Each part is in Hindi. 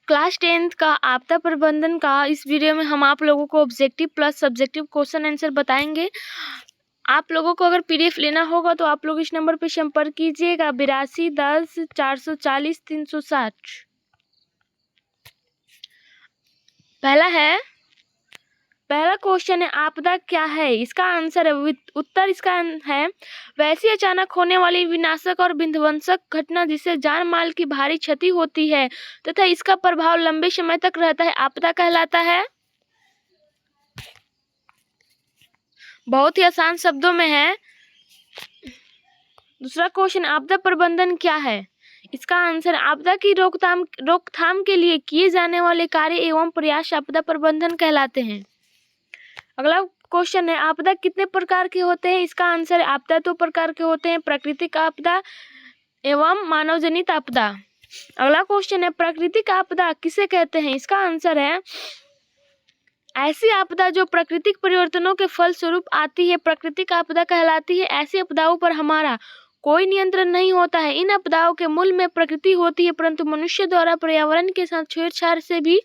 क्लास 10th का आपदा प्रबंधन का इस वीडियो में हम आप लोगों को objective plus subjective question answer बताएंगे। आप लोगों को अगर पीडीएफ लेना होगा तो आप लोग इस नंबर पर संपर्क कीजिएगा 8210 440 360। पहला क्वेश्चन है आपदा क्या है, इसका आंसर है उत्तर इसका है वैसी अचानक होने वाली विनाशक और विध्वंसक घटना जिससे जान माल की भारी क्षति होती है तथा इसका प्रभाव लंबे समय तक रहता है, आपदा कहलाता है। बहुत ही आसान शब्दों में है। दूसरा क्वेश्चन आपदा प्रबंधन क्या है, इसका आंसर आपदा की रोकथाम के लिए किए जाने वाले कार्य एवं प्रयास आपदा प्रबंधन कहलाते हैं। अगला क्वेश्चन है आपदा कितने प्रकार के होते हैं, इसका आंसर है आपदा 2 प्रकार के होते हैं, प्राकृतिक आपदा एवं मानवजनित आपदा। अगला क्वेश्चन है प्राकृतिक आपदा किसे कहते हैं, इसका आंसर है ऐसी आपदा जो प्राकृतिक परिवर्तनों के फल स्वरूप आती है, प्राकृतिक आपदा कहलाती है। ऐसी आपदाओं पर हमारा कोई नियंत्रण नहीं होता है। इन आपदाओं के मूल में प्रकृति होती है परंतु मनुष्य द्वारा पर्यावरण के साथ छेड़छाड़ से भी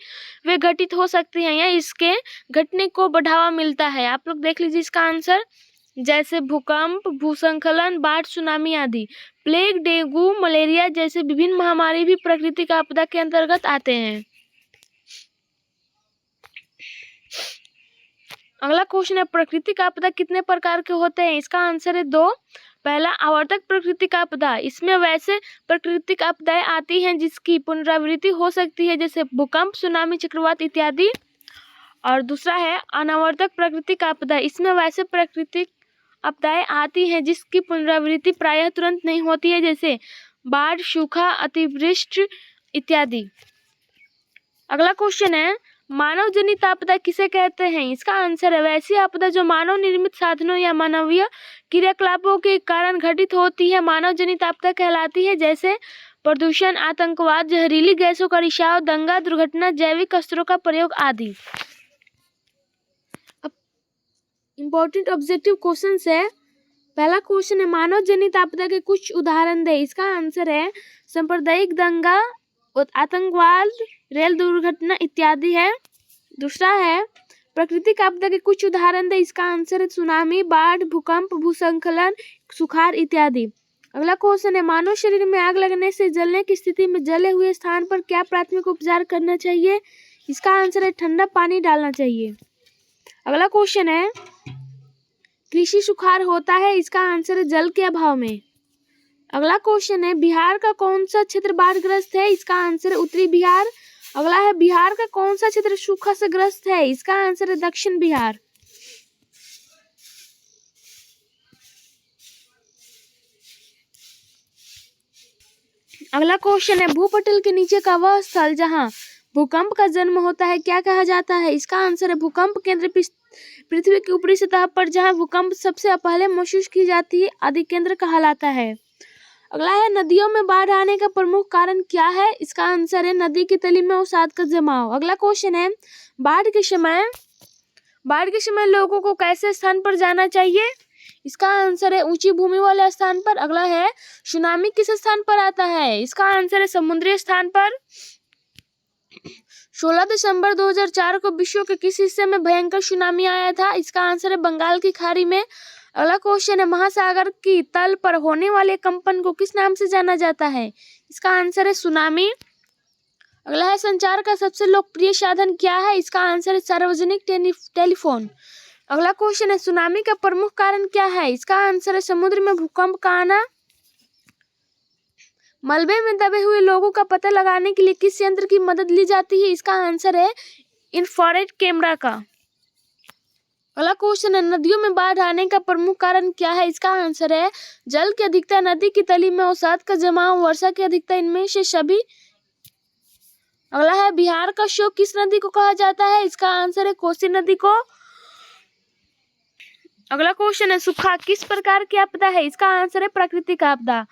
वे घटित हो सकती हैं या इसके घटने को बढ़ावा मिलता है। आप लोग देख लीजिए इसका आंसर, जैसे भूकंप, भूस्खलन, बाढ़, सुनामी आदि। प्लेग, डेंगू, मलेरिया जैसे विभिन्न महामारी भी प्राकृतिक आपदा के अंतर्गत आते हैं। अगला क्वेश्चन है प्राकृतिक आपदा कितने प्रकार के होते हैं, इसका आंसर है 2। पहला आवर्तक प्राकृतिक आपदा, इसमें वैसे प्राकृतिक आपदाएं आती हैं जिसकी पुनरावृत्ति हो सकती है जैसे भूकंप, सुनामी, चक्रवात इत्यादि। और दूसरा है अनावर्तक प्राकृतिक आपदा, इसमें वैसे प्राकृतिक आपदाएं आती हैं जिसकी पुनरावृत्ति प्रायः तुरंत नहीं होती है जैसे बाढ़, सूखा, अतिवृष्टि इत्यादि। अगला क्वेश्चन है मानव जनित आपदा किसे कहते हैं, इसका आंसर है वैसी आपदा जो मानव निर्मित साधनों या मानवीय क्रियाकलापों के कारण घटित होती है, मानव जनित आपदा कहलाती है जैसे प्रदूषण, आतंकवाद, जहरीली गैसों का रिसाव, दंगा, दुर्घटना, जैविक अस्त्रों का प्रयोग आदि। अब इम्पोर्टेंट ऑब्जेक्टिव क्वेश्चन है। पहला क्वेश्चन है मानव जनित आपदा के कुछ उदाहरण दे, इसका आंसर है सांप्रदायिक दंगा, आतंकवाद, रेल दुर्घटना इत्यादि है। दूसरा है प्राकृतिक आपदा के कुछ उदाहरण दे, इसका आंसर है सुनामी, बाढ़, भूकंप, भूस्खलन, सुखाड़ इत्यादि। अगला क्वेश्चन है मानव शरीर में आग लगने से जलने की स्थिति में जले हुए स्थान पर क्या प्राथमिक उपचार करना चाहिए, इसका आंसर है ठंडा पानी डालना चाहिए। अगला क्वेश्चन है कृषि सुखाड़ होता है, इसका आंसर है जल के अभाव में। अगला क्वेश्चन है बिहार का कौन सा क्षेत्र बाढ़ग्रस्त है, इसका आंसर है उत्तरी बिहार। अगला है बिहार का कौन सा क्षेत्र सूखा से ग्रस्त है, इसका आंसर है दक्षिण बिहार। अगला क्वेश्चन है भूपटल के नीचे का वह स्थल जहां भूकंप का जन्म होता है क्या कहा जाता है, इसका आंसर है भूकंप केंद्र। पृथ्वी की ऊपरी सतह पर जहां भूकंप सबसे पहले महसूस की जाती है अधिकेंद्र कहलाता है। अगला है नदियों में बाढ़ आने का प्रमुख कारण क्या है, इसका आंसर है नदी की तली में अवसाद का जमाव। अगला क्वेश्चन है बाढ़ के समय लोगों को कैसे स्थान पर जाना चाहिए, इसका आंसर है ऊंची भूमि वाले स्थान पर। अगला है सुनामी किस स्थान पर आता है, इसका आंसर है समुद्री स्थान पर। 16 दिसंबर 2004 को विश्व के किस हिस्से में भयंकर सुनामी आया था, इसका आंसर है बंगाल की खाड़ी में। अगला क्वेश्चन है महासागर की तल पर होने वाले कंपन को किस नाम से जाना जाता है, इसका आंसर है सुनामी। अगला है संचार का सबसे लोकप्रिय साधन क्या है, इसका आंसर है सार्वजनिक टेलीफोन। अगला क्वेश्चन है सुनामी का प्रमुख कारण क्या है, इसका आंसर है समुद्र में भूकंप का आना। मलबे में दबे हुए लोगों का पता लगाने के लिए किस यंत्र की मदद ली जाती है, इसका आंसर है इंफ्रारेड कैमरा का। अगला क्वेश्चन है नदियों में बाढ़ आने का प्रमुख कारण क्या है, इसका आंसर है जल की अधिकता, नदी की तली में अवसाद का जमाव, वर्षा की अधिकता, इनमें से सभी। अगला है बिहार का शोक किस नदी को कहा जाता है, इसका आंसर है कोसी नदी को। अगला क्वेश्चन है सूखा किस प्रकार की आपदा है, इसका आंसर है प्राकृतिक आपदा।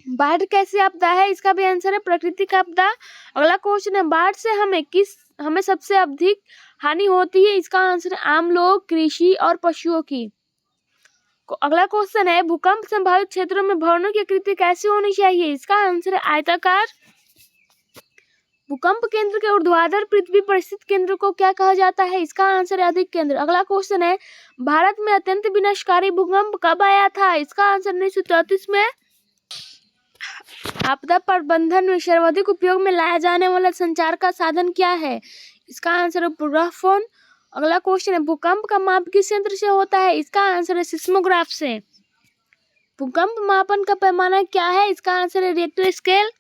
बाढ़ कैसी आपदा है, इसका भी आंसर है प्राकृतिक आपदा। अगला क्वेश्चन है बाढ़ से हमें सबसे अधिक हानि होती है, इसका आंसर है आम लोग, कृषि और पशुओं की। अगला क्वेश्चन है भूकंप संभावित क्षेत्रों में भवनों की आकृति कैसी होनी चाहिए, इसका आंसर है आयताकार। भूकंप केंद्र के ऊर्ध्वाधर पृथ्वी पर स्थित केंद्र को क्या कहा जाता है? इसका आंसर है अधिक केंद्र। अगला क्वेश्चन है, भारत में अत्यंत विनाशकारी भूकंप कब आया था? इसका आंसर 1934 में। आपदा प्रबंधन में सर्वाधिक उपयोग में लाया जाने वाला संचार का साधन क्या है? इसका आंसर है उपग्रह फोन। अगला क्वेश्चन है, भूकंप का माप किस यंत्र से होता है? इसका आंसर है सिस्मोग्राफ से। भूकंप मापन का पैमाना क्या है? इसका आंसर है रिक्टर स्केल।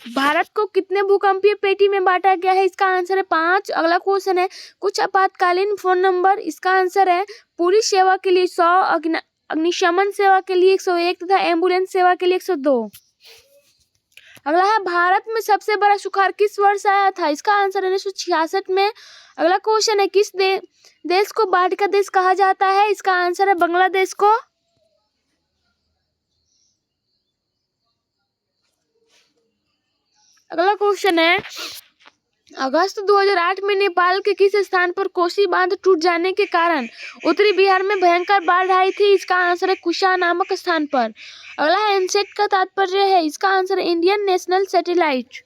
भारत को कितने भूकंपीय पेटी में बांटा गया है? इसका आंसर है 5। अगला क्वेश्चन है, कुछ आपातकालीन फोन नंबर। इसका आंसर है पूरी सेवा के लिए 100, अग्निशमन सेवा के लिए 101 तथा एम्बुलेंस सेवा के लिए 102। अगला है, भारत में सबसे बड़ा सुखाड़ किस वर्ष आया था? इसका आंसर है 1966 में। अगला क्वेश्चन है, किस देश को बाढ़ का देश कहा जाता है? इसका आंसर है बांग्लादेश को। अगला क्वेश्चन है, अगस्त 2008 में नेपाल के किस स्थान पर कोसी बांध टूट जाने के कारण उत्तरी बिहार में भयंकर बाढ़ आई थी? इसका आंसर है कुशा नामक स्थान पर। अगला है, इनसेट का तात्पर्य है? इसका आंसर है इंडियन नेशनल सैटेलाइट।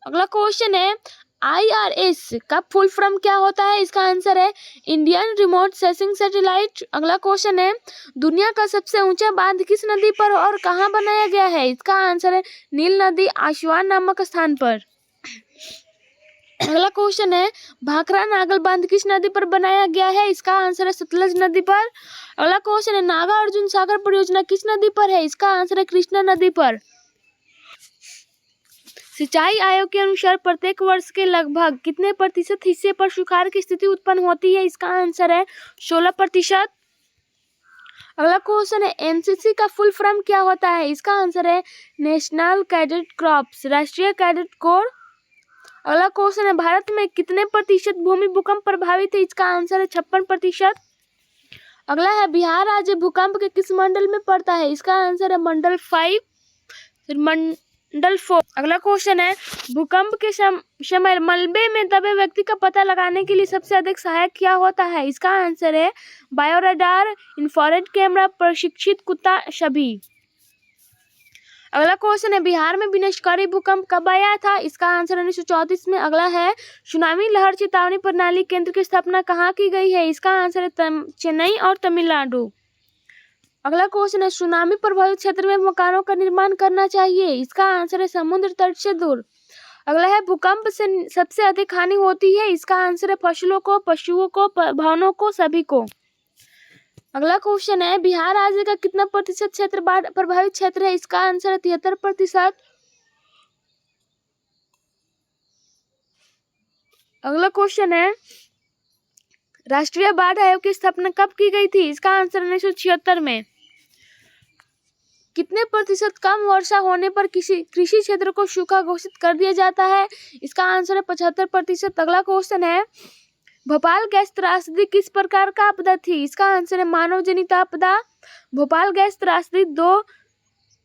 अगला क्वेश्चन है, IRS का फुल फॉर्म क्या होता है? इसका आंसर है इंडियन रिमोट सेंसिंग सैटेलाइट। अगला क्वेश्चन है, दुनिया का सबसे ऊंचा बांध किस नदी पर और कहां बनाया गया है? इसका आंसर है नील नदी आसवान नामक स्थान पर। अगला क्वेश्चन है, भाखड़ा नागल बांध किस नदी पर बनाया गया है? इसका आंसर है सतलज नदी पर। अगला क्वेश्चन है, नागा अर्जुन सागर परियोजना किस नदी पर है? इसका आंसर है कृष्णा नदी पर। सिंचाई आयोग के अनुसार प्रत्येक वर्ष के लगभग कितने प्रतिशत हिस्से पर सुखाड़ की स्थिति उत्पन्न होती है? इसका आंसर है 16%। अगला क्वेश्चन है, NCC का फुल फॉर्म क्या होता है? इसका आंसर है नेशनल कैडेट कॉर्प्स, राष्ट्रीय कैडेट कोर। अगला क्वेश्चन है, भारत में कितने प्रतिशत भूमि भूकंप प्रभावित है? इसका आंसर है 56%। अगला है, बिहार राज्य भूकंप के किस मंडल में पड़ता है? इसका आंसर है मंडल 5, फिर मंडल 4। अगला क्वेश्चन है, भूकंप के समय मलबे में दबे व्यक्ति का पता लगाने के लिए सबसे अधिक सहायक क्या होता है? इसका आंसर है बायोराडार, इंफ्रारेड कैमरा, प्रशिक्षित कुत्ता, सभी। अगला क्वेश्चन है, बिहार में विनाशकारी भूकंप कब आया था? इसका आंसर 1934 में। अगला है, सुनामी लहर चेतावनी प्रणाली केंद्र की स्थापना कहाँ की गई है? इसका आंसर है चेन्नई और तमिलनाडु। अगला क्वेश्चन है, सुनामी प्रभावित क्षेत्र में मकानों का निर्माण करना चाहिए? इसका आंसर है समुद्र तट से दूर। अगला है, भूकंप से सबसे अधिक हानि होती है? इसका आंसर है फसलों को, पशुओं को, भवनों को, सभी को। अगला क्वेश्चन है, बिहार राज्य का कितना प्रतिशत क्षेत्र बाढ़ प्रभावित क्षेत्र है? इसका आंसर है 73%। अगला क्वेश्चन है, राष्ट्रीय बाढ़ आयोग की स्थापना कब की गई थी? इसका आंसर 1976 में। कितने प्रतिशत कम वर्षा होने पर किसी कृषि क्षेत्र को सूखा घोषित कर दिया जाता है? इसका आंसर है 75%। अगला क्वेश्चन है, भोपाल गैस त्रासदी किस प्रकार का आपदा थी? इसका आंसर है मानव जनित आपदा। भोपाल गैस त्रासदी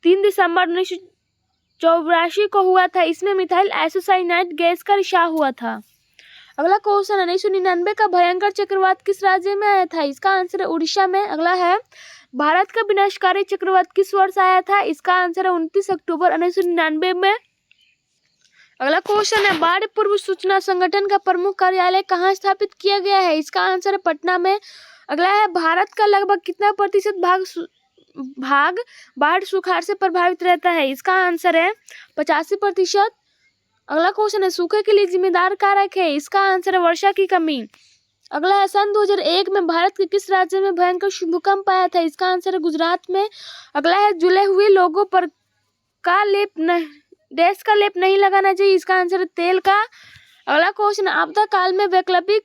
3 दिसंबर 1984 को हुआ था। इसमें मिथाइल आइसोसाइनाइड गैस का रिसाव हुआ था। अगला क्वेश्चन है, 1999 का भयंकर चक्रवात किस राज्य में आया था? इसका आंसर है उड़ीसा में। अगला है, भारत का विनाशकारी चक्रवात किस वर्ष आया था? इसका आंसर है 29 अक्टूबर 1999 में। अगला क्वेश्चन है, बाढ़ पूर्व सूचना संगठन का प्रमुख कार्यालय कहाँ स्थापित किया गया है? इसका आंसर है पटना में। अगला है, भारत का लगभग कितना प्रतिशत भाग बाढ़ सुखाड़ से प्रभावित रहता है? इसका आंसर है 85%। अगला क्वेश्चन है, सूखे के लिए जिम्मेदार कारक है? इसका आंसर है वर्षा की कमी। अगला है, सन 2001 में भारत के किस राज्य में भयंकर भूकंप आया था? इसका आंसर है गुजरात में। अगला है, जले हुए लोगों पर डैश का लेप नहीं लगाना चाहिए? इसका आंसर है तेल का। अगला क्वेश्चन, आपदा काल में वैकल्पिक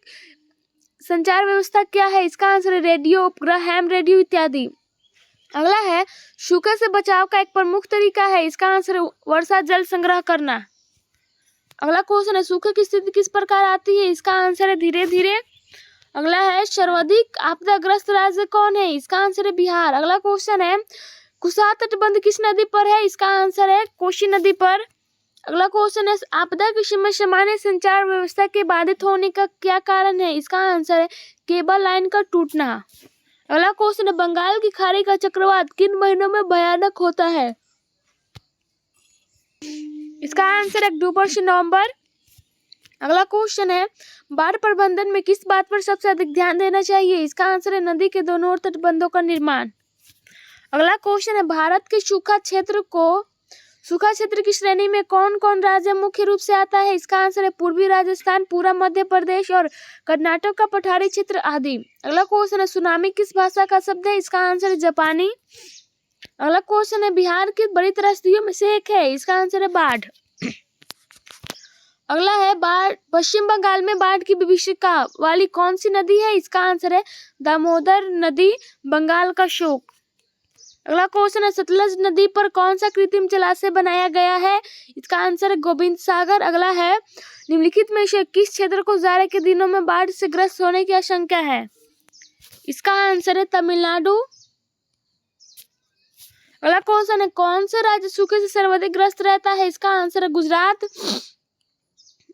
संचार व्यवस्था क्या है? इसका आंसर है रेडियो, उपग्रह, हैम रेडियो इत्यादि। अगला है, सूखे से बचाव का एक प्रमुख तरीका है? इसका आंसर है वर्षा जल संग्रह करना। अगला क्वेश्चन है, सूखे की स्थिति किस प्रकार आती है? इसका आंसर है धीरे धीरे। अगला है, सर्वाधिक आपदाग्रस्त राज्य कौन है? इसका आंसर है बिहार। अगला क्वेश्चन है, कुशा तटबंध किस नदी पर है? इसका आंसर है कोसी नदी पर। अगला क्वेश्चन है, आपदा के समय सामान्य संचार व्यवस्था के बाधित होने का क्या कारण है? इसका आंसर है केबल लाइन का टूटना। अगला क्वेश्चन है, बंगाल की खाड़ी का चक्रवात किन महीनों में भयानक होता है? इसका आंसर है अक्टूबर से नवंबर। अगला क्वेश्चन है, बाढ़ प्रबंधन में किस बात पर सबसे अधिक ध्यान देना चाहिए? इसका आंसर है नदी के दोनों ओर तटबंधों का निर्माण। अगला क्वेश्चन है, भारत के सूखा क्षेत्र की श्रेणी में कौन कौन राज्य मुख्य रूप से आता है? इसका आंसर है पूर्वी राजस्थान, पूरा मध्य प्रदेश और कर्नाटक का पठारी क्षेत्र आदि। अगला क्वेश्चन है, सुनामी किस भाषा का शब्द है? इसका आंसर है जापानी। अगला क्वेश्चन है, बिहार की बड़ी त्रासदियों में से एक है? इसका आंसर है बाढ़। अगला है, बाढ़ पश्चिम बंगाल में बाढ़ की विभीषिका वाली कौन सी नदी है? इसका आंसर है दामोदर नदी, बंगाल का शोक। अगला क्वेश्चन है, सतलज नदी पर कौन सा कृत्रिम जलाशय बनाया गया है? इसका आंसर है गोविंद सागर। अगला है, निम्नलिखित में से किस क्षेत्र को जाड़े के दिनों में बाढ़ से ग्रस्त होने की आशंका है? इसका आंसर है तमिलनाडु। अगला क्वेश्चन है, कौन सा राज्य सूखे से सर्वाधिक ग्रस्त रहता है? इसका आंसर है गुजरात।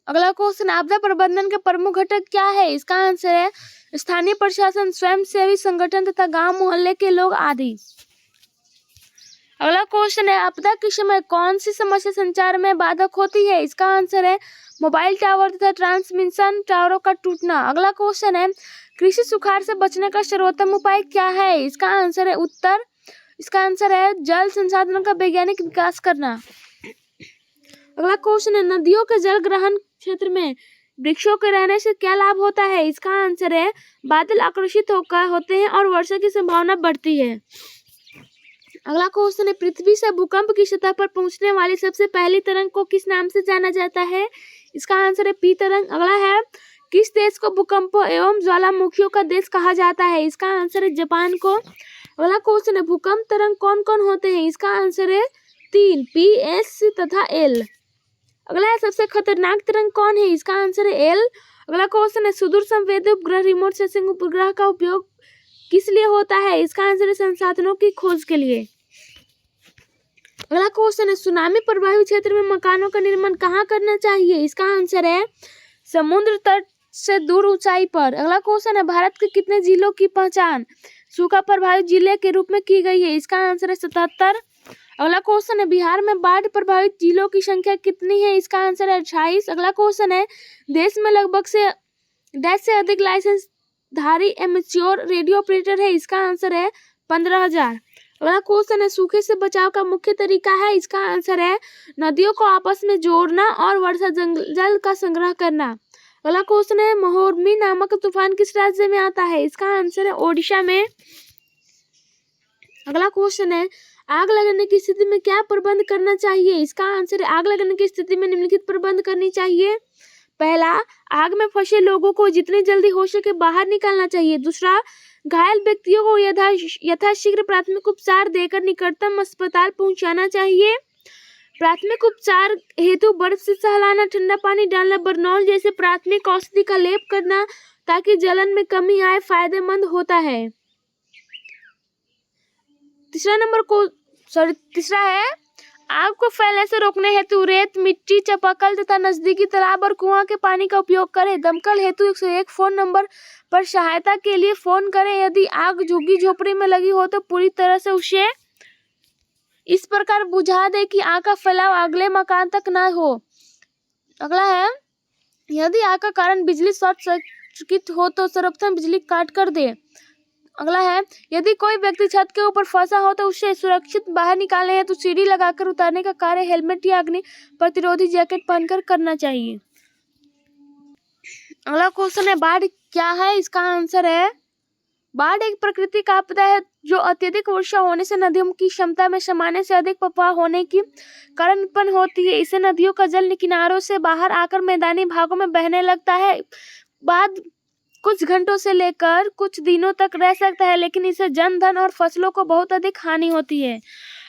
अगला क्वेश्चन, आपदा प्रबंधन के प्रमुख घटक क्या है? इसका आंसर है स्थानीय प्रशासन, स्वयंसेवी संगठन तथा गांव मोहल्ले के लोग आदि। अगला क्वेश्चन है, आपदा के समय कौन सी समस्या संचार में बाधक होती है? इसका आंसर है मोबाइल टावर तथा ट्रांसमिशन टावरों का टूटना। अगला क्वेश्चन है, कृषि सुखाड़ से बचने का सर्वोत्तम उपाय क्या है? इसका आंसर है उत्तर। इसका आंसर है जल संसाधनों का वैज्ञानिक विकास करना। अगला क्वेश्चन है, नदियों के जल ग्रहण क्षेत्र में वृक्षों के रहने से क्या लाभ होता है? इसका आंसर है बादल आकर्षित होते हैं और वर्षा की संभावना बढ़ती है। अगला क्वेश्चन है, पृथ्वी से भूकंप की सतह पर पहुंचने वाली सबसे पहली तरंग को किस नाम से जाना जाता है? इसका आंसर है पी तरंग। अगला है, किस देश को भूकंपों एवं ज्वालामुखियों का देश कहा जाता है? इसका आंसर है जापान को। अगला क्वेश्चन है, भूकंप तरंग कौन कौन होते हैं? इसका आंसर है 3, पी, एस तथा एल। अगला है, सबसे खतरनाक तरंग कौन है? इसका आंसर है एल। अगला क्वेश्चन है, सुदूर संवेदी उपग्रह रिमोट सेंसिंग उपग्रह का उपयोग किस लिए होता है? इसका आंसर है संसाधनों की खोज के लिए। अगला क्वेश्चन है, सुनामी प्रभावित क्षेत्र में मकानों का निर्माण कहाँ करना चाहिए? इसका आंसर है समुद्र तट से दूर ऊंचाई पर। अगला क्वेश्चन है, भारत के कितने जिलों की पहचान सूखा प्रभावित जिले के रूप में की गई है? इसका आंसर है 77। अगला क्वेश्चन है, बिहार में बाढ़ प्रभावित जिलों की संख्या कितनी है? इसका आंसर है 28। अगला क्वेश्चन है, देश में लगभग से अधिक लाइसेंस धारी एमेच्योर रेडियो ऑपरेटर है? इसका आंसर है 15,000। अगला क्वेश्चन है, सूखे से बचाव का मुख्य तरीका है? इसका आंसर है नदियों को आपस में जोड़ना और वर्षा जल का संग्रह करना। अगला क्वेश्चन है, महोर्मी नामक तूफान किस राज्य में आता है? इसका आंसर है ओडिशा में। अगला क्वेश्चन है, आग लगने की स्थिति में क्या प्रबंध करना चाहिए? इसका आंसर है आग लगने की स्थिति में निम्नलिखित प्रबंध करनी चाहिए। पहला, आग में फंसे लोगों को जितनी जल्दी हो सके बाहर निकालना चाहिए। दूसरा, घायल व्यक्तियों को यथाशीघ्र प्राथमिक उपचार देकर निकटतम अस्पताल पहुंचाना चाहिए। प्राथमिक उपचार हेतु बर्फ से सहलाना, ठंडा पानी डालना, बरनौल जैसे प्राथमिक औषधि का लेप करना ताकि जलन में कमी आए फायदेमंद होता है। तीसरा है, आग को फैलने से रोकने हेतु रेत, मिट्टी, चापाकल तथा नजदीकी तालाब और कुआं के पानी का उपयोग करें। दमकल हेतु 101 फोन नंबर पर सहायता के लिए फोन करें। यदि आग झुग्गी झोपड़ी में लगी हो तो पूरी तरह से उसे इस प्रकार बुझा दे कि आग का फैलाव अगले मकान तक ना हो। अगला है, यदि आग का कारण बिजली शॉर्ट सर्किट हो तो सर्वप्रथम बिजली काट कर दे। अगला है, यदि कोई व्यक्ति छत के ऊपर फंसा हो तो उसे सुरक्षित बाहर निकालने हेतु सीढ़ी लगाकर उतारने का कार्य हेलमेट या अग्नि प्रतिरोधी जैकेट पहनकर करना चाहिए। अगला क्वेश्चन है, बाढ़ क्या है? इसका आंसर है बाढ़ एक प्राकृतिक आपदा है जो अत्यधिक वर्षा होने से नदियों की क्षमता में सामान्य से अधिक प्रवाह होने के कारण उत्पन्न होती है। इससे नदियों का जल किनारों से बाहर आकर मैदानी भागों में बहने लगता है। बाद कुछ घंटों से लेकर कुछ दिनों तक रह सकता है, लेकिन इससे जन धन और फसलों को बहुत अधिक हानि होती है।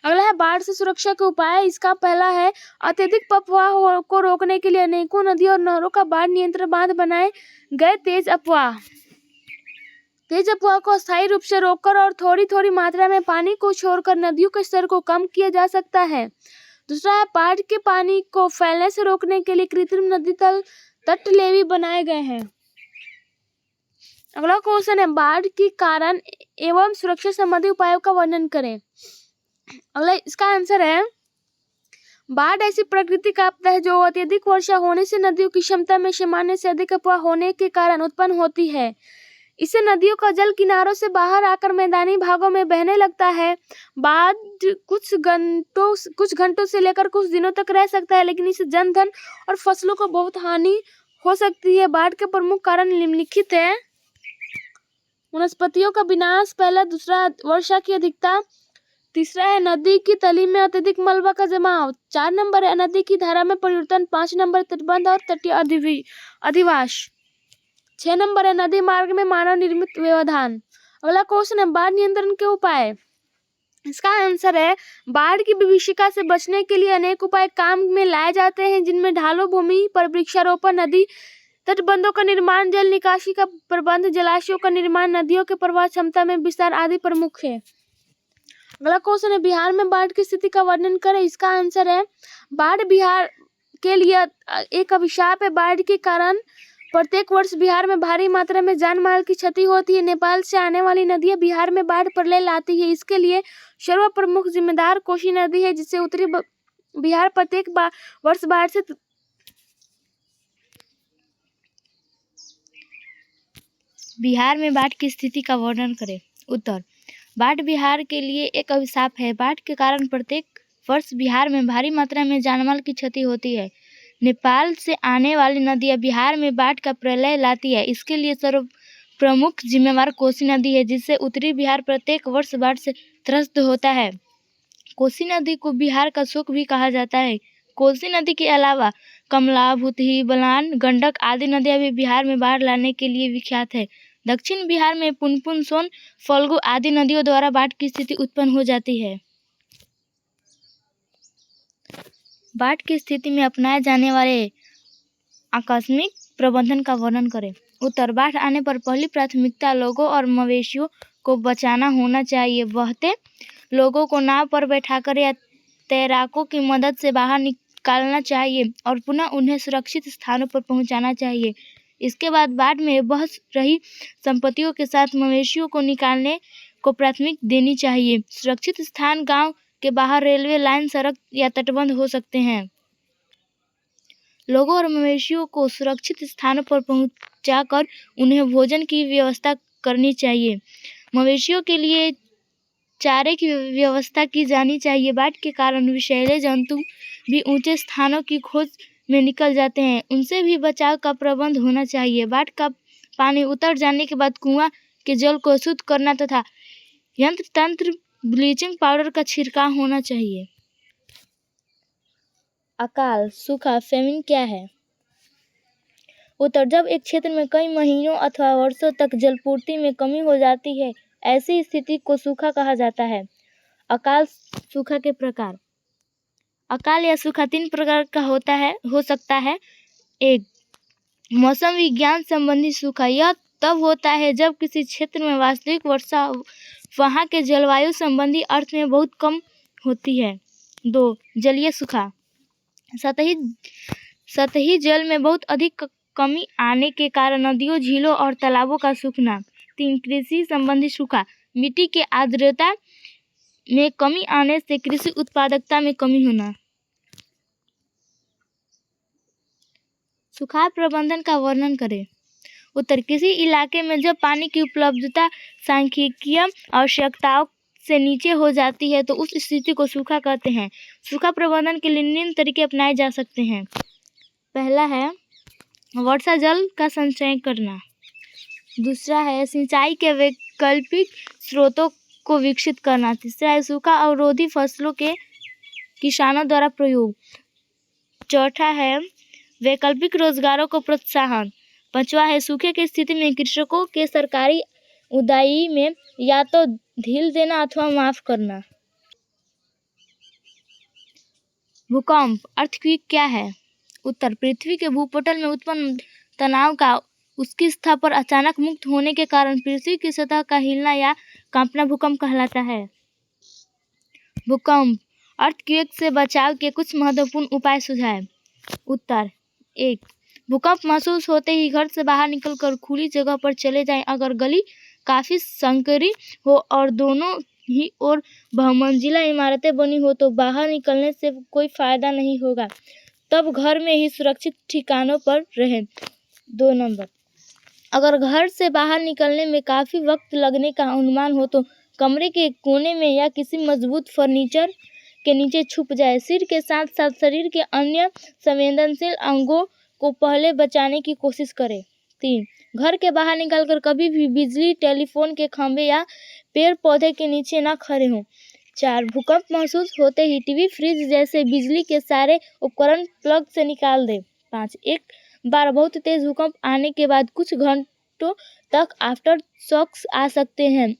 अगला है, बाढ़ से सुरक्षा के उपाय। इसका पहला है, अत्यधिक प्रवाह को रोकने के लिए अनेकों नदियों और नहरों का बाढ़ नियंत्रण बांध बनाए गए। तेज अफवाह को अस्थायी रूप से रोककर और थोड़ी थोड़ी मात्रा में पानी को छोड़कर नदियों के स्तर को कम किया जा सकता है। दूसरा है, बाढ़ के पानी को फैलने से रोकने के लिए कृत्रिम नदी तट लेवी बनाए गए हैं। अगला क्वेश्चन है, बाढ़ के कारण एवं सुरक्षा संबंधी उपायों का वर्णन करें। अगला इसका आंसर है, बाढ़ ऐसी प्राकृतिक आपदा है जो अत्यधिक वर्षा होने से नदियों की क्षमता में सामान्य से अधिक अफवाह होने के कारण उत्पन्न होती है। इससे नदियों का जल किनारों से बाहर आकर मैदानी भागों में बहने लगता है। बाढ़ कुछ घंटों से लेकर कुछ दिनों तक रह सकता है, लेकिन इससे जनधन और फसलों को बहुत हानि हो सकती है। बाढ़ के प्रमुख कारण निम्नलिखित है: वनस्पतियों का विनाश पहला, दूसरा वर्षा की अधिकता, तीसरा है नदी की तली में अत्यधिक मलबा का जमाव, 4 नंबर है नदी की धारा में परिवर्तन, 5 नंबर तटबंध और तटीय अधिवास, 6 नंबर है नदी मार्ग में मानव निर्मित व्यवधान। अगला क्वेश्चन है बाढ़ नियंत्रण के उपाय। इसका आंसर है बाढ़ की विभीषिका से बचने के लिए अनेक उपाय काम में लाए जाते हैं, जिनमें ढालू भूमि पर वृक्षारोपण, नदी तटबंधों का निर्माण, जल निकासी का प्रबंध, जलाशयों का निर्माण, नदियों के प्रवाह क्षमता में विस्तार आदि प्रमुख है। अगला क्वेश्चन है बिहार में बाढ़ की स्थिति का वर्णन करें। इसका आंसर है बाढ़ बिहार के लिए एक अभिशाप है। बाढ़ के कारण प्रत्येक वर्ष बिहार में भारी मात्रा में जान माल की क्षति होती है। नेपाल से आने वाली नदियां बिहार में बाढ़ प्रलय लाती है। इसके लिए सर्वप्रमुख जिम्मेदार कोसी नदी है, जिससे उत्तरी बिहार प्रत्येक वर्ष बाढ़ से बिहार में बाढ़ की स्थिति का वर्णन करें। उत्तर: बाढ़ बिहार के लिए एक अभिशाप है। बाढ़ के कारण प्रत्येक वर्ष बिहार में भारी मात्रा में जानमाल की क्षति होती है। नेपाल से आने वाली नदियां बिहार में बाढ़ का प्रलय लाती है। इसके लिए सर्वप्रमुख जिम्मेवार कोसी नदी है, जिससे उत्तरी बिहार प्रत्येक वर्ष बाढ़ से त्रस्त होता है। कोसी नदी को बिहार का शोक भी कहा जाता है। कोसी नदी के अलावा कमला, भूतही, बलान, गंडक आदि नदियां भी बिहार में बाढ़ लाने के लिए विख्यात है। दक्षिण बिहार में पुनपुन, सोन, फल्गु आदि नदियों द्वारा बाढ़ की स्थिति उत्पन्न हो जाती है। बाढ़ की स्थिति में अपनाए जाने वाले आकस्मिक प्रबंधन का वर्णन करें। उत्तर: बाढ़ आने पर पहली प्राथमिकता लोगों और मवेशियों को बचाना होना चाहिए। बहते लोगों को नाव पर बैठाकर या तैराकों की मदद से बाहर निकालना चाहिए और पुनः उन्हें सुरक्षित स्थानों पर पहुंचाना चाहिए। इसके बाद बाढ़ में बह रही संपत्तियों के साथ मवेशियों को निकालने को प्राथमिकता देनी चाहिए। सुरक्षित स्थान गांव के बाहर रेलवे लाइन, सड़क या तटबंध हो सकते हैं। लोगों और मवेशियों को सुरक्षित स्थानों पर पहुंचाकर उन्हें भोजन की व्यवस्था करनी चाहिए। मवेशियों के लिए चारे की व्यवस्था की जानी चाहिए। बाढ़ के कारण विषैले जंतु भी ऊंचे स्थानों की खोज में निकल जाते हैं, उनसे भी बचाव का प्रबंध होना चाहिए। बाढ़ का पानी उतर जाने के बाद कुआं के जल को शुद्ध करना तथा यंत्र तंत्र ब्लीचिंग पाउडर का छिड़काव होना चाहिए। अकाल, सूखा, फेमिन क्या है? उत्तर: जब एक क्षेत्र में कई महीनों अथवा वर्षों तक जलपूर्ति में कमी हो जाती है, ऐसी स्थिति को सूखा कहा जाता है। अकाल सूखा के प्रकार। अकाल या सूखा 3 प्रकार का हो सकता है। 1. मौसम विज्ञान संबंधी सूखा। यह तब होता है जब किसी क्षेत्र में वास्तविक वर्षा वहां के जलवायु संबंधी अर्थ में बहुत कम होती है। 2. जलीय सूखा। सतही जल में बहुत अधिक कमी आने के कारण नदियों, झीलों और तालाबों का सूखना। 3. कृषि संबंधी सूखा। मिट्टी की आर्द्रता में कमी आने से कृषि उत्पादकता में कमी होना। सूखा प्रबंधन का वर्णन करें। उत्तर: किसी इलाके में जब पानी की उपलब्धता सांख्यिकीय आवश्यकताओं से नीचे हो जाती है तो उस स्थिति को सूखा कहते हैं। सूखा प्रबंधन के लिए निम्न तरीके अपनाए जा सकते हैं। पहला है वर्षा जल का संचय करना। दूसरा है सिंचाई के वैकल्पिक स्रोतों को विकसित करना। तीसरा है सूखा अवरोधी फसलों के किसानों द्वारा प्रयोग। चौथा है वैकल्पिक रोजगारों को प्रोत्साहन। पांचवा है सूखे की स्थिति में कृषकों के सरकारी उदाई में या तो ढील देना अथवा माफ करना। भूकंप अर्थक्वेक क्या है? उत्तर: पृथ्वी के भूपटल में उत्पन्न तनाव का उसकी सतह पर अचानक मुक्त होने के कारण पृथ्वी की सतह का हिलना या कांपना भूकंप कहलाता है। भूकंप अर्थक्वेक से बचाव के कुछ महत्वपूर्ण उपाय सुझाएं। उत्तर: 1. भूकंप महसूस होते ही घर से बाहर निकलकर खुली जगह पर चले जाएं। अगर गली काफी संकरी हो और दोनों ही और बहुमंजिला इमारतें बनी हो तो बाहर निकलने से कोई फायदा नहीं होगा, तब घर में ही सुरक्षित ठिकानों पर रहें। 2 नंबर, अगर घर से बाहर निकलने में काफ़ी वक्त लगने का अनुमान हो तो कमरे के कोने में या किसी मजबूत फर्नीचर के नीचे छुप जाए। सिर के साथ साथ शरीर के अन्य संवेदनशील अंगों को पहले बचाने की कोशिश करें। 3, घर के बाहर निकलकर कभी भी बिजली, टेलीफोन के खंभे या पेड़ पौधे के नीचे न खड़े हों। 4, भूकंप महसूस होते ही टीवी, फ्रिज जैसे बिजली के सारे उपकरण प्लग से निकाल दें। 5, एक बार बहुत तेज भूकंप आने के बाद कुछ घंटों तक आफ्टर शॉक्स आ सकते हैं।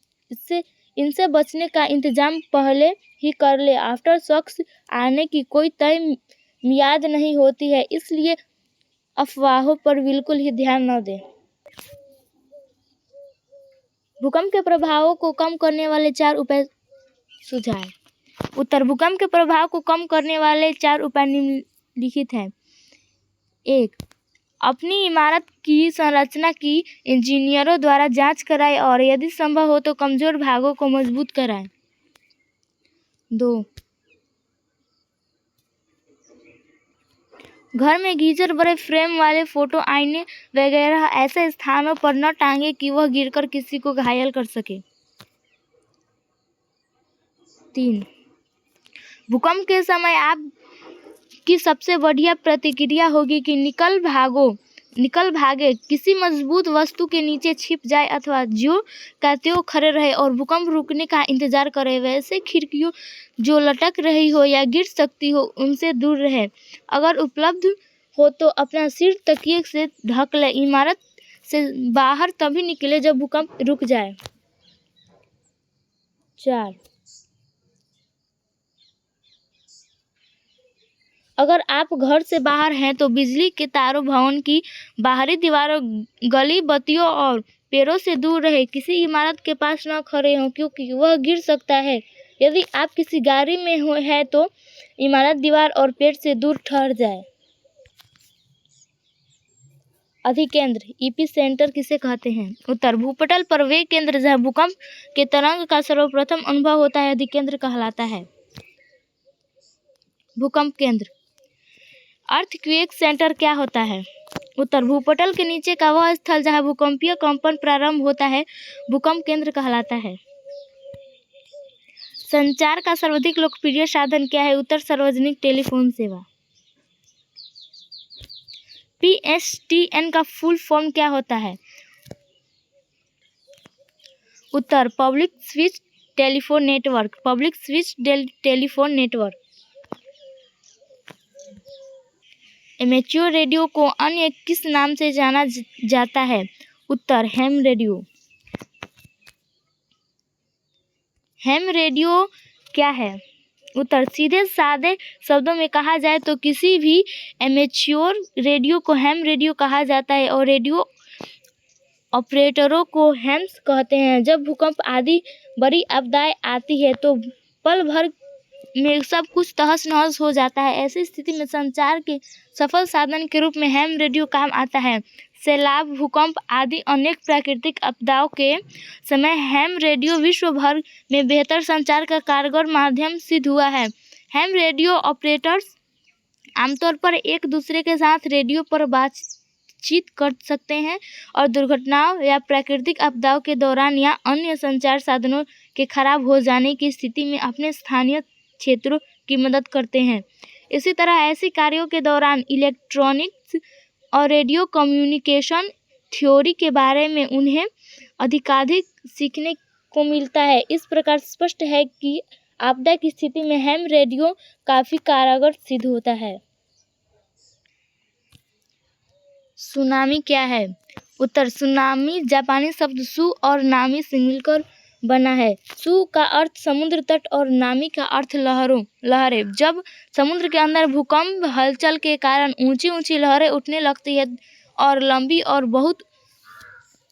इनसे बचने का इंतजाम पहले ही कर ले। आफ्टर शॉक्स आने की कोई तय मियाद नहीं होती है, इसलिए अफवाहों पर बिल्कुल ही ध्यान न दें। भूकंप के प्रभावों को कम करने वाले 4 उपाय सुझाएं। उत्तर, भूकंप के प्रभाव को कम करने वाले 4 उपाय निम्नलिखित हैं। 1, अपनी इमारत की संरचना की इंजीनियरों द्वारा जांच कराएं और यदि संभव हो तो कमजोर भागों को मजबूत कराएं। 2, घर में गीजर, बड़े फ्रेम वाले फोटो आईने वगैरह ऐसे स्थानों पर न टांगे कि वह गिरकर किसी को घायल कर सके। 3, भूकंप के समय आपकी सबसे बढ़िया प्रतिक्रिया होगी कि निकल भागे, किसी मजबूत वस्तु के नीचे छिप जाए अथवा ज्यों का त्यों खड़े रहे और भूकंप रुकने का इंतजार करे। वैसे खिड़कियों जो लटक रही हो या गिर सकती हो उनसे दूर रहे। अगर उपलब्ध हो तो अपना सिर तकिए से ढक ले। इमारत से बाहर तभी निकले जब भूकंप रुक जाए। 4, अगर आप घर से बाहर हैं तो बिजली के तारों, भवन की बाहरी दीवारों, गली बत्तियों और पेड़ों से दूर रहे। किसी इमारत के पास न खड़े हों क्योंकि वह गिर सकता है। यदि आप किसी गाड़ी में है तो इमारत, दीवार और पेड़ से दूर ठहर जाए। अधिकेंद्र, ईपी सेंटर किसे कहते हैं? उत्तर, भूपटल पर वे केंद्र जहां भूकंप के तरंग का सर्वप्रथम अनुभव होता है अधिकेंद्र कहलाता है। भूकंप केंद्र। अर्थक्वेक सेंटर क्या होता है? उत्तर, भूपटल के नीचे का वह स्थल जहां भूकंपीय कंपन प्रारंभ होता है भूकंप केंद्र कहलाता है। संचार का सर्वाधिक लोकप्रिय साधन क्या है? उत्तर, सार्वजनिक टेलीफोन सेवा। PSTN का फुल फॉर्म क्या होता है? उत्तर, public switch telephone network. Public switch telephone network. Amateur radio को अन्य किस नाम से जाना जाता है? उत्तर, हैम रेडियो। हैम रेडियो क्या है? उत्तर, सीधे सादे शब्दों में कहा जाए तो किसी भी एमेच्योर रेडियो को हैम रेडियो कहा जाता है और रेडियो ऑपरेटरों को हैम्स कहते हैं। जब भूकंप आदि बड़ी आपदाएं आती है तो पल भर में सब कुछ तहस नहस हो जाता है। ऐसी स्थिति में संचार के सफल साधन के रूप में हैम रेडियो काम आता है। सैलाब, भूकंप आदि अनेक प्राकृतिक आपदाओं के समय हैम रेडियो विश्व भर में बेहतर संचार का कारगर माध्यम सिद्ध हुआ है। हैम रेडियो ऑपरेटर्स आमतौर पर एक दूसरे के साथ रेडियो पर बातचीत कर सकते हैं और दुर्घटनाओं या प्राकृतिक आपदाओं के दौरान या अन्य संचार साधनों के खराब हो जाने की स्थिति में अपने स्थानीय क्षेत्रों की मदद करते हैं। इसी तरह ऐसे कार्यों के दौरान इलेक्ट्रॉनिक्स और रेडियो कम्युनिकेशन थ्योरी के बारे में उन्हें अधिकाधिक सीखने को मिलता है। इस प्रकार स्पष्ट है कि आपदा की स्थिति में हैम रेडियो काफी कारगर सिद्ध होता है। सुनामी क्या है? उत्तर, सुनामी जापानी शब्द सु और नामी से मिलकर बना है। सु का अर्थ समुद्र तट और नामी का अर्थ लहरें। जब समुद्र के अंदर भूकंप हलचल के कारण ऊंची ऊंची लहरें उठने लगती है और लंबी और बहुत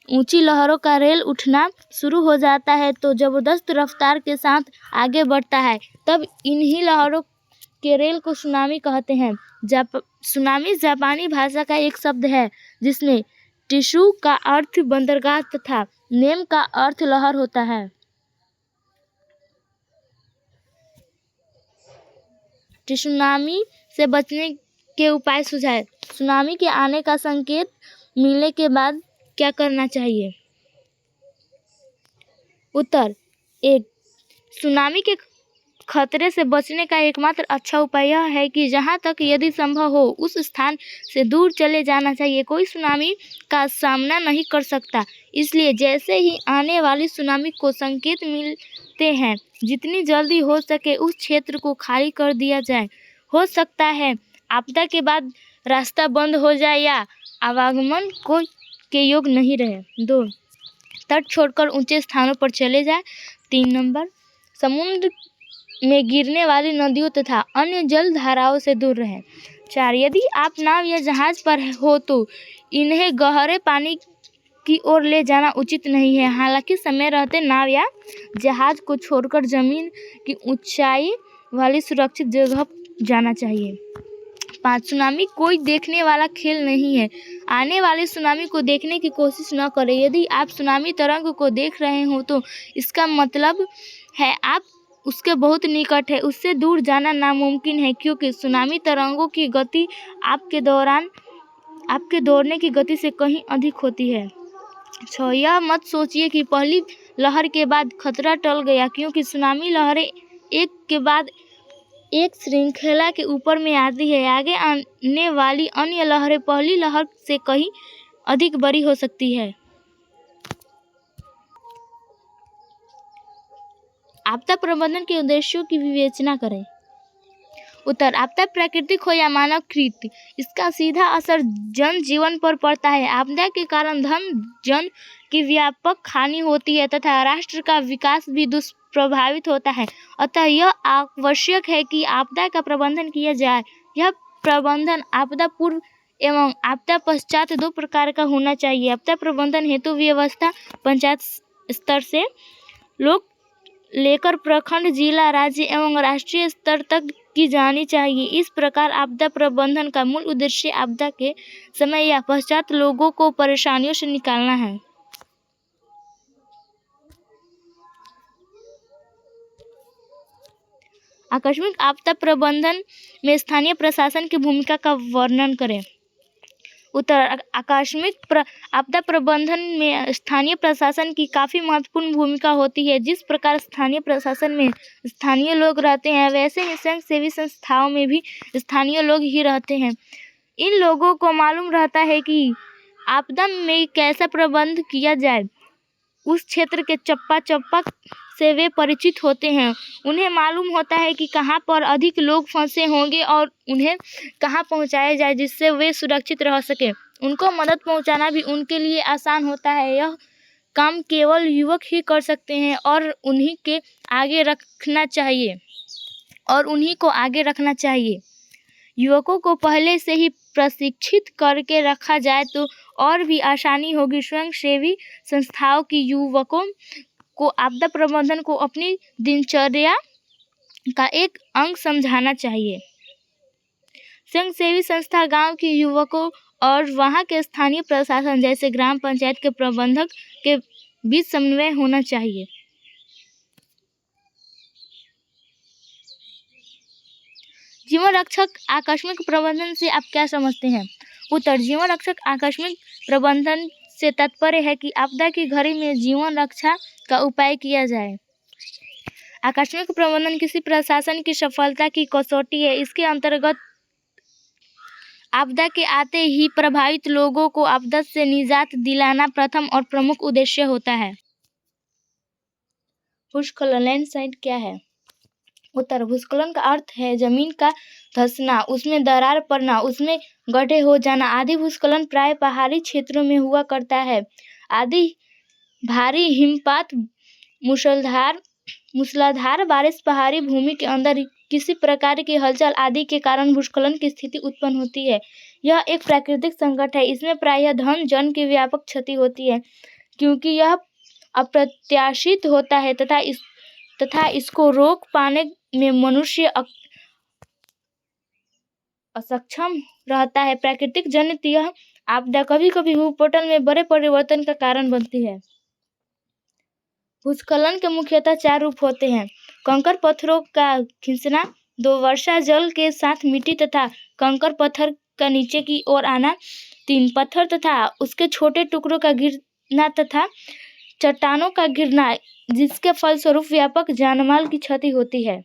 ऊंची लहरों का रेल उठना शुरू हो जाता है तो जबरदस्त रफ्तार के साथ आगे बढ़ता है, तब इन्हीं लहरों के रेल को सुनामी कहते हैं। सुनामी जापानी भाषा का एक शब्द है जिसमें टिशु का अर्थ बंदरगाह तथा नेम का अर्थ लहर होता है। सुनामी से बचने के उपाय सुझाएं। सुनामी के आने का संकेत मिलने के बाद क्या करना चाहिए? उत्तर 1. सुनामी के खतरे से बचने का एकमात्र अच्छा उपाय यह है कि जहां तक यदि संभव हो उस स्थान से दूर चले जाना चाहिए। कोई सुनामी का सामना नहीं कर सकता, इसलिए जैसे ही आने वाली सुनामी को संकेत मिलते हैं जितनी जल्दी हो सके उस क्षेत्र को खाली कर दिया जाए। हो सकता है आपदा के बाद रास्ता बंद हो जाए या आवागमन के योग नहीं रहे। 2. तट छोड़कर ऊंचे स्थानों पर चले जाएं। 3 नंबर, समुद्र में गिरने वाली नदियों तथा अन्य जल धाराओं से दूर रहें। 4. यदि आप नाव या जहाज पर हो तो इन्हें गहरे पानी की ओर ले जाना उचित नहीं है। हालांकि समय रहते नाव या जहाज को छोड़कर जमीन की ऊंचाई वाली सुरक्षित जगह जाना चाहिए। 5. सुनामी कोई देखने वाला खेल नहीं है। आने वाली सुनामी को देखने की कोशिश न करें। यदि आप सुनामी तरंग को देख रहे हो तो इसका मतलब है आप उसके बहुत निकट है। उससे दूर जाना नामुमकिन है क्योंकि सुनामी तरंगों की गति आपके दौड़ने की गति से कहीं अधिक होती है। 6. यह मत सोचिए कि पहली लहर के बाद खतरा टल गया, क्योंकि सुनामी लहरें एक के बाद एक श्रृंखला के ऊपर में आती है। आगे आने वाली अन्य लहरें पहली लहर से कहीं अधिक बड़ी हो सकती है। आपदा प्रबंधन के उद्देश्यों की विवेचना करें। उत्तर, आपदा प्राकृतिक हो या मानवकृत, इसका सीधा असर जनजीवन पर पड़ता है। आपदा के कारण धन जन की व्यापक हानि होती है तथा राष्ट्र का विकास भी दुष्प्रभावित होता है। अतः यह आवश्यक है कि आपदा का प्रबंधन किया जाए। यह प्रबंधन आपदा पूर्व एवं आपदा पश्चात 2 प्रकार का होना चाहिए। आपदा प्रबंधन हेतु व्यवस्था पंचायत स्तर से लेकर प्रखंड, जिला, राज्य एवं राष्ट्रीय स्तर तक की जानी चाहिए। इस प्रकार आपदा प्रबंधन का मूल उद्देश्य आपदा के समय या पश्चात लोगों को परेशानियों से निकालना है। आकस्मिक आपदा प्रबंधन में स्थानीय प्रशासन की भूमिका का वर्णन करें। उत्तर, आकस्मिक आपदा प्रबंधन में स्थानीय प्रशासन की काफ़ी महत्वपूर्ण भूमिका होती है। जिस प्रकार स्थानीय प्रशासन में स्थानीय लोग रहते हैं वैसे ही स्वयंसेवी संस्थाओं में भी स्थानीय लोग ही रहते हैं। इन लोगों को मालूम रहता है कि आपदा में कैसा प्रबंध किया जाए। उस क्षेत्र के चप्पा चप्पा से वे परिचित होते हैं। उन्हें मालूम होता है कि कहाँ पर अधिक लोग फंसे होंगे और उन्हें कहाँ पहुँचाया जाए जिससे वे सुरक्षित रह सके। उनको मदद पहुँचाना भी उनके लिए आसान होता है। यह काम केवल युवक ही कर सकते हैं और उन्हीं को आगे रखना चाहिए। युवकों को पहले से ही प्रशिक्षित करके रखा जाए तो और भी आसानी होगी। स्वयंसेवी संस्थाओं की युवकों को आपदा प्रबंधन को अपनी दिनचर्या का एक अंग समझाना चाहिए। स्वयंसेवी संस्था गांव के युवकों और वहां के स्थानीय प्रशासन जैसे ग्राम पंचायत के प्रबंधक के बीच समन्वय होना चाहिए। जीवन रक्षक आकस्मिक प्रबंधन से आप क्या समझते हैं? उत्तर, जीवन रक्षक आकस्मिक प्रबंधन से तात्पर्य है कि आपदा की घड़ी में जीवन रक्षा का उपाय किया जाए। आकस्मिक प्रबंधन किसी प्रशासन की सफलता की कसौटी है। इसके अंतर्गत आपदा के आते ही प्रभावित लोगों को आपदा से निजात दिलाना प्रथम और प्रमुख उद्देश्य होता है। भूस्खलन लैंडस्लाइड क्या है? उत्तर, भूस्खलन का अर्थ है जमीन का धंसना, उसमें दरार पड़ना, उसमें गड्ढे हो जाना आदि। भूस्खलन प्राय पहाड़ी क्षेत्रों में हुआ करता है। आदि भारी हिमपात, मूसलाधार बारिश, पहाड़ी भूमि के अंदर किसी प्रकार की हलचल आदि के कारण भूस्खलन की स्थिति उत्पन्न होती है। यह एक प्राकृतिक संकट है। इसमें प्रायः धन जन की व्यापक क्षति होती है क्योंकि यह अप्रत्याशित होता है तथा इसको रोक पाने में मनुष्य असक्षम रहता है। प्राकृतिक जनित यह आपदा कभी कभी भूपटल में बड़े परिवर्तन का कारण बनती है। भूस्खलन के मुख्यतः 4 रूप होते हैं: कंकड़ पत्थरों का खिसकना, 2 वर्षा जल के साथ मिट्टी तथा कंकड़ पत्थर का नीचे की ओर आना। 3 पत्थर तथा उसके छोटे टुकड़ों का गिरना तथा चट्टानों का गिरना, जिसके फलस्वरूप व्यापक जानमाल की क्षति होती है।